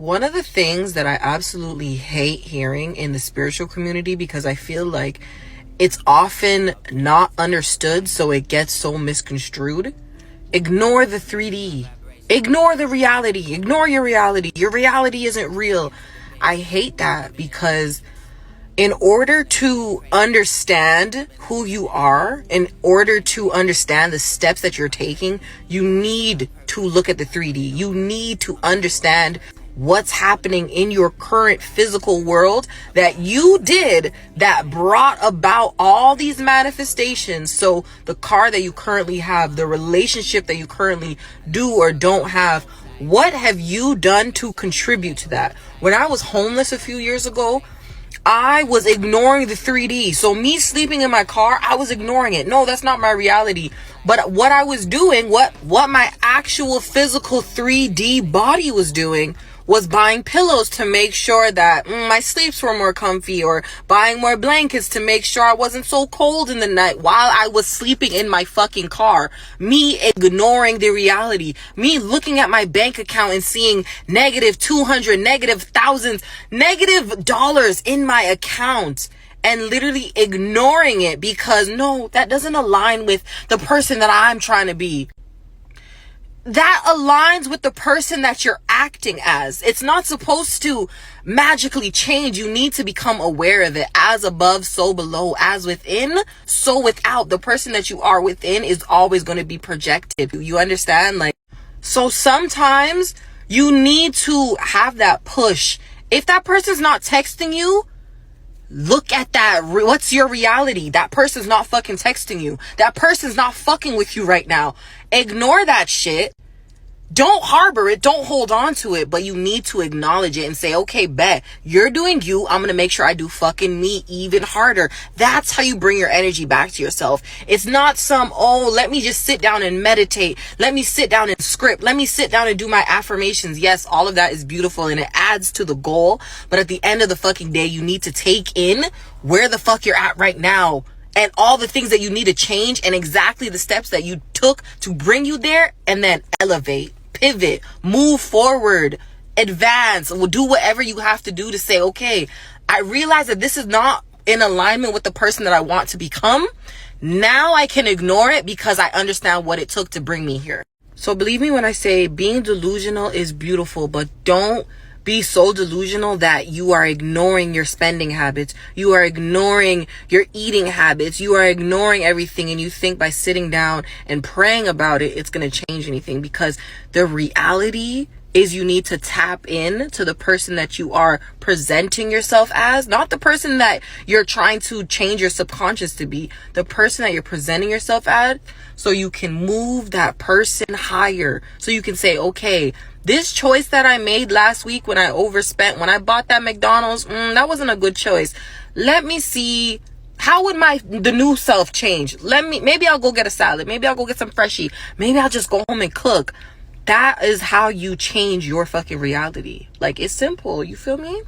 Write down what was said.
One of the things that I absolutely hate hearing in the spiritual community, because I feel like it's often not understood, so it gets so misconstrued. Ignore the 3D. Ignore the reality. Ignore your reality. Your reality isn't real. I hate that, because in order to understand who you are, in order to understand the steps that you're taking, you need to look at the 3D. You need to understand what's happening in your current physical world that you did that brought about all these manifestations. So the car that you currently have, the relationship that you currently do or don't have, what have you done to contribute to that? When I was homeless a few years ago, I was ignoring the 3D. So me sleeping in my car, I was ignoring it. No, that's not my reality. But what I was doing, what my actual physical 3D body was doing, was buying pillows to make sure that my sleeps were more comfy, or buying more blankets to make sure I wasn't so cold in the night while I was sleeping in my fucking car. Me ignoring the reality. Me looking at my bank account and seeing -200, negative thousands, negative dollars in my account, and literally ignoring it because no, that doesn't align with the person that I'm trying to be. That aligns with the person that you're acting as. It's not supposed to magically change. You need to become aware of it. As above, so below. As within, so without. The person that you are within is always going to be projected. You understand? So sometimes you need to have that push. If that person's not texting you, look at that. What's your reality? That person's not fucking texting you. That person's not fucking with you right now. Ignore that shit. Don't harbor it. Don't hold on to it. But you need to acknowledge it and say, okay, bet, you're doing you. I'm going to make sure I do fucking me even harder. That's how you bring your energy back to yourself. It's not let me just sit down and meditate. Let me sit down and script. Let me sit down and do my affirmations. Yes, all of that is beautiful and it adds to the goal. But at the end of the fucking day, you need to take in where the fuck you're at right now, and all the things that you need to change, and exactly the steps that you took to bring you there, and then elevate, pivot, move forward, advance, do whatever you have to do to say, okay, I realize that this is not in alignment with the person that I want to become. Now I can ignore it because I understand what it took to bring me here. So believe me when I say being delusional is beautiful, but don't be so delusional that you are ignoring your spending habits. You are ignoring your eating habits. You are ignoring everything, and you think by sitting down and praying about it, it's going to change anything. Because the reality is you need to tap in to the person that you are presenting yourself as, not the person that you're trying to change your subconscious to be, the person that you're presenting yourself as, so you can move that person higher. So you can say, okay, this choice that I made last week when I overspent, when I bought that McDonald's, that wasn't a good choice. Let me see, how would the new self change? Maybe I'll go get a salad. Maybe I'll go get some Freshie. Maybe I'll just go home and cook. That is how you change your fucking reality. It's simple. You feel me?